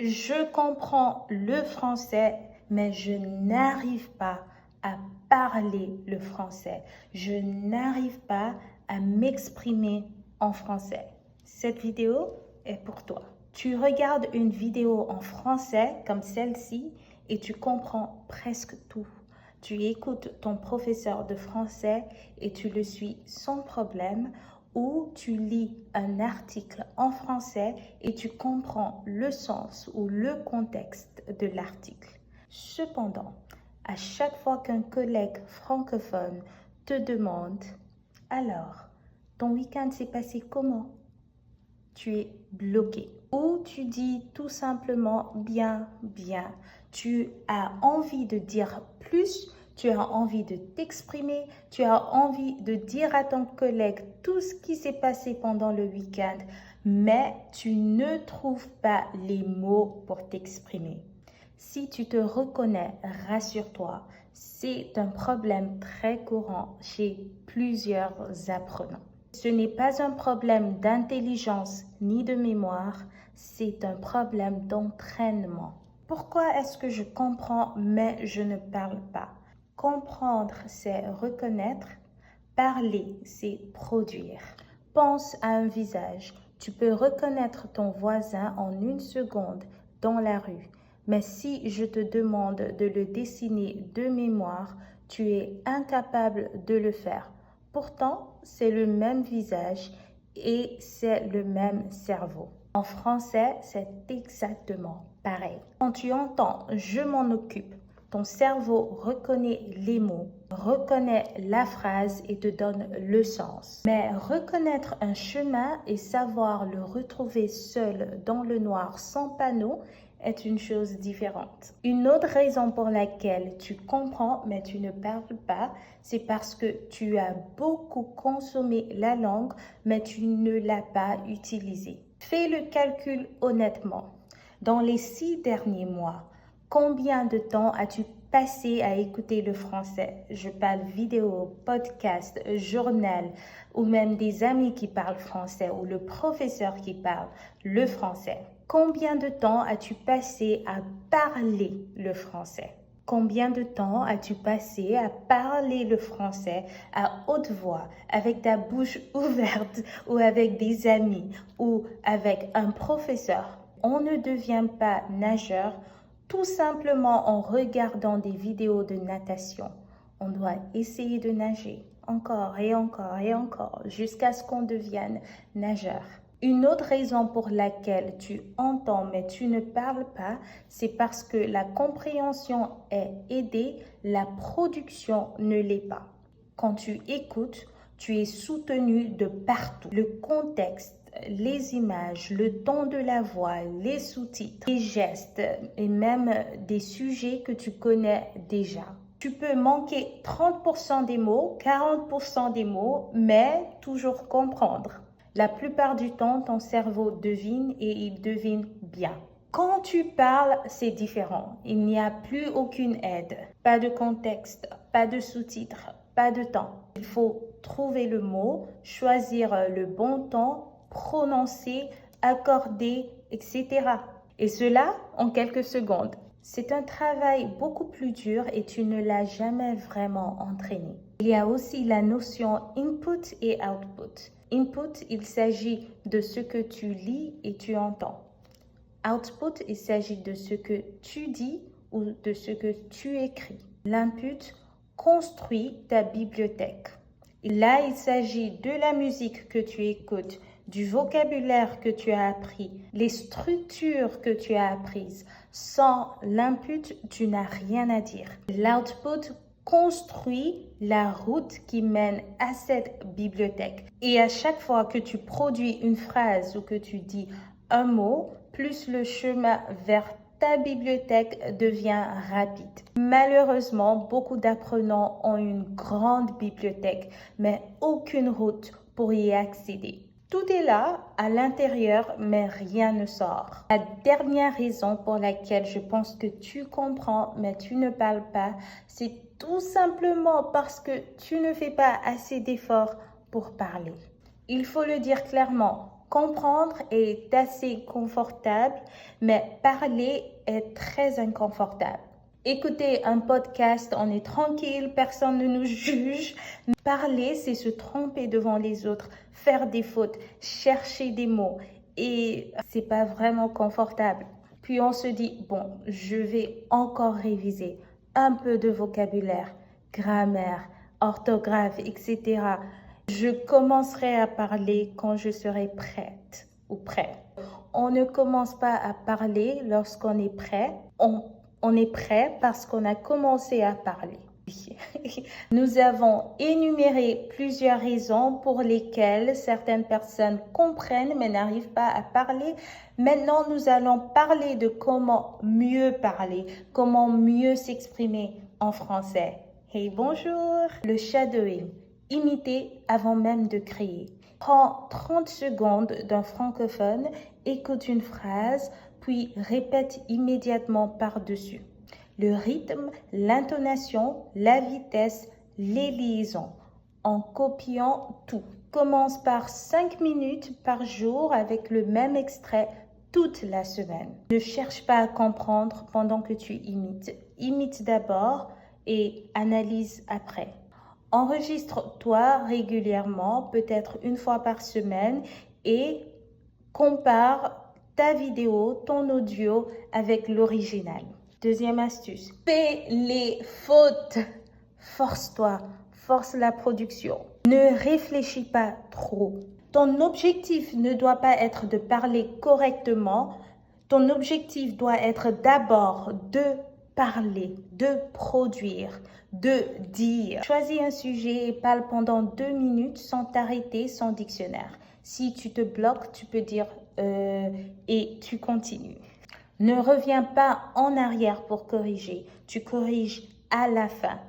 Je comprends le français, mais je n'arrive pas à parler le français. Je n'arrive pas à m'exprimer en français. Cette vidéo est pour toi. Tu regardes une vidéo en français comme celle-ci et tu comprends presque tout. Tu écoutes ton professeur de français et tu le suis sans problème, ou tu lis un article en français et tu comprends le sens ou le contexte de l'article. Cependant, à chaque fois qu'un collègue francophone te demande « Alors, ton week-end s'est passé comment ?» tu es bloqué. Ou tu dis tout simplement « bien, bien ». Tu as envie de dire plus, tu as envie de t'exprimer, tu as envie de dire à ton collègue tout ce qui s'est passé pendant le week-end, mais tu ne trouves pas les mots pour t'exprimer. Si tu te reconnais, rassure-toi, c'est un problème très courant chez plusieurs apprenants. Ce n'est pas un problème d'intelligence ni de mémoire, c'est un problème d'entraînement. Pourquoi est-ce que je comprends mais je ne parle pas? Comprendre, c'est reconnaître. Parler, c'est produire. Pense à un visage. Tu peux reconnaître ton voisin en une seconde dans la rue. Mais si je te demande de le dessiner de mémoire, tu es incapable de le faire. Pourtant, c'est le même visage et c'est le même cerveau. En français, c'est exactement pareil. Quand tu entends « je m'en occupe », ton cerveau reconnaît les mots, reconnaît la phrase et te donne le sens. Mais reconnaître un chemin et savoir le retrouver seul dans le noir sans panneau est une chose différente. Une autre raison pour laquelle tu comprends mais tu ne parles pas, c'est parce que tu as beaucoup consommé la langue mais tu ne l'as pas utilisée. Fais le calcul honnêtement. Dans les 6 derniers mois, combien de temps as-tu passé à écouter le français? Je parle vidéo, podcast, journal ou même des amis qui parlent français ou le professeur qui parle le français. Combien de temps as-tu passé à parler le français? Combien de temps as-tu passé à parler le français à haute voix, avec ta bouche ouverte ou avec des amis ou avec un professeur? On ne devient pas nageur tout simplement en regardant des vidéos de natation. On doit essayer de nager encore et encore et encore jusqu'à ce qu'on devienne nageur. Une autre raison pour laquelle tu entends mais tu ne parles pas, c'est parce que la compréhension est aidée, la production ne l'est pas. Quand tu écoutes, tu es soutenu de partout. Le contexte, les images, le ton de la voix, les sous-titres, les gestes et même des sujets que tu connais déjà. Tu peux manquer 30% des mots, 40% des mots, mais toujours comprendre. La plupart du temps, ton cerveau devine et il devine bien. Quand tu parles, c'est différent. Il n'y a plus aucune aide, pas de contexte, pas de sous-titres, pas de temps. Il faut trouver le mot, choisir le bon temps, prononcer, accorder, etc. Et cela en quelques secondes. C'est un travail beaucoup plus dur et tu ne l'as jamais vraiment entraîné. Il y a aussi la notion input et output. Input, il s'agit de ce que tu lis et tu entends. Output, il s'agit de ce que tu dis ou de ce que tu écris. L'input construit ta bibliothèque. Là, il s'agit de la musique que tu écoutes, du vocabulaire que tu as appris, les structures que tu as apprises. Sans l'input, tu n'as rien à dire. L'output construit la route qui mène à cette bibliothèque. Et à chaque fois que tu produis une phrase ou que tu dis un mot, plus le chemin vers ta bibliothèque devient rapide. Malheureusement, beaucoup d'apprenants ont une grande bibliothèque, mais aucune route pour y accéder. Tout est là, à l'intérieur, mais rien ne sort. La dernière raison pour laquelle je pense que tu comprends, mais tu ne parles pas, c'est tout simplement parce que tu ne fais pas assez d'efforts pour parler. Il faut le dire clairement. Comprendre est assez confortable, mais parler est très inconfortable. Écouter un podcast, on est tranquille, personne ne nous juge. Parler, c'est se tromper devant les autres, faire des fautes, chercher des mots et c'est pas vraiment confortable. Puis on se dit, bon, je vais encore réviser un peu de vocabulaire, grammaire, orthographe, etc. Je commencerai à parler quand je serai prête ou prêt. On ne commence pas à parler lorsqu'on est prêt. On est prêt parce qu'on a commencé à parler. Nous avons énuméré plusieurs raisons pour lesquelles certaines personnes comprennent mais n'arrivent pas à parler. Maintenant, nous allons parler de comment mieux parler, comment mieux s'exprimer en français. Hey, bonjour! Le shadowing. Imiter avant même de crier. Prends 30 secondes d'un francophone, écoute une phrase, puis répète immédiatement par-dessus. Le rythme, l'intonation, la vitesse, les liaisons, en copiant tout. Commence par 5 minutes par jour avec le même extrait toute la semaine. Ne cherche pas à comprendre pendant que tu imites. Imite d'abord et analyse après. Enregistre-toi régulièrement, peut-être une fois par semaine, et compare ta vidéo, ton audio avec l'original. Deuxième astuce, fais les fautes. Force-toi, force la production. Ne réfléchis pas trop. Ton objectif ne doit pas être de parler correctement. Ton objectif doit être d'abord de parler, de produire, de dire. Choisis un sujet et parle pendant 2 minutes sans t'arrêter, sans dictionnaire. Si tu te bloques, tu peux dire et tu continues. Ne reviens pas en arrière pour corriger. Tu corriges à la fin,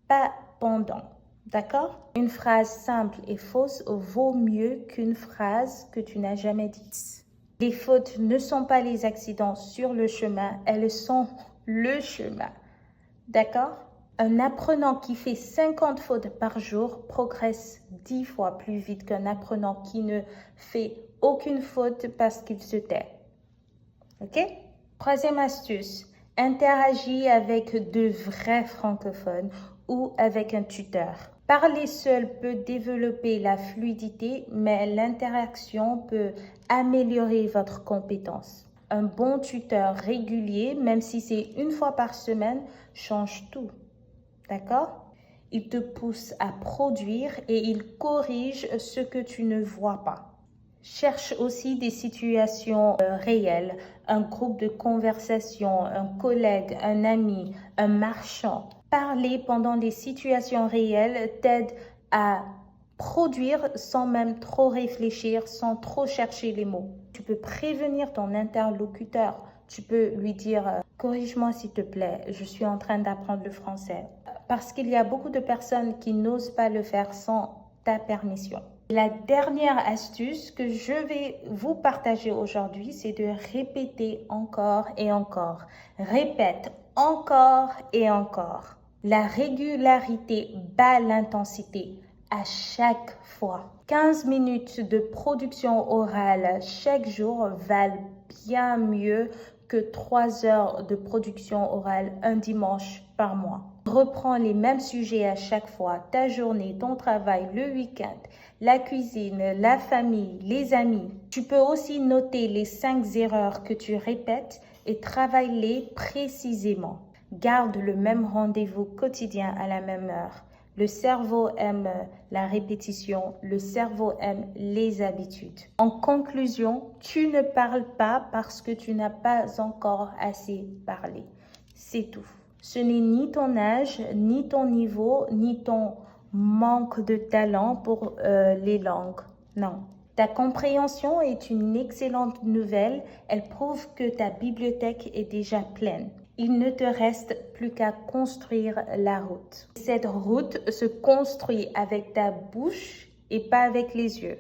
pas pendant. D'accord? Une phrase simple et fausse vaut mieux qu'une phrase que tu n'as jamais dite. Les fautes ne sont pas les accidents sur le chemin, elles sont le chemin. D'accord? Un apprenant qui fait 50 fautes par jour progresse 10 fois plus vite qu'un apprenant qui ne fait aucune faute parce qu'il se tait. OK? Troisième astuce, interagis avec de vrais francophones ou avec un tuteur. Parler seul peut développer la fluidité, mais l'interaction peut améliorer votre compétence. Un bon tuteur régulier, même si c'est une fois par semaine, change tout. D'accord? Il te pousse à produire et il corrige ce que tu ne vois pas. Cherche aussi des situations réelles, un groupe de conversation, un collègue, un ami, un marchand. Parler pendant des situations réelles t'aide à produire sans même trop réfléchir, sans trop chercher les mots. Tu peux prévenir ton interlocuteur. Tu peux lui dire « Corrige-moi s'il te plaît, je suis en train d'apprendre le français. » Parce qu'il y a beaucoup de personnes qui n'osent pas le faire sans ta permission. La dernière astuce que je vais vous partager aujourd'hui, c'est de répéter encore et encore. Répète encore et encore. La régularité bat l'intensité à chaque fois. 15 minutes de production orale chaque jour valent bien mieux que 3 heures de production orale un dimanche par mois. Reprends les mêmes sujets à chaque fois, ta journée, ton travail, le week-end, la cuisine, la famille, les amis. Tu peux aussi noter les 5 erreurs que tu répètes et travaille-les précisément. Garde le même rendez-vous quotidien à la même heure. Le cerveau aime la répétition, le cerveau aime les habitudes. En conclusion, tu ne parles pas parce que tu n'as pas encore assez parlé. C'est tout. Ce n'est ni ton âge, ni ton niveau, ni ton manque de talent pour les langues. Non. Ta compréhension est une excellente nouvelle. Elle prouve que ta bibliothèque est déjà pleine. Il ne te reste plus qu'à construire la route. Cette route se construit avec ta bouche et pas avec les yeux.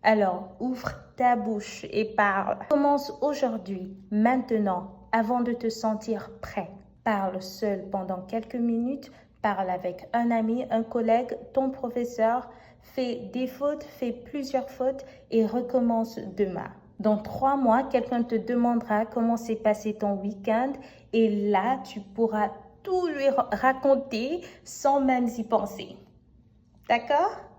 Alors, ouvre ta bouche et parle. Commence aujourd'hui, maintenant, avant de te sentir prêt. Parle seul pendant quelques minutes. Parle avec un ami, un collègue, ton professeur. fais des fautes, fais plusieurs fautes et recommence demain. Dans 3 mois, quelqu'un te demandera comment s'est passé ton week-end et là, tu pourras tout lui raconter sans même y penser. D'accord?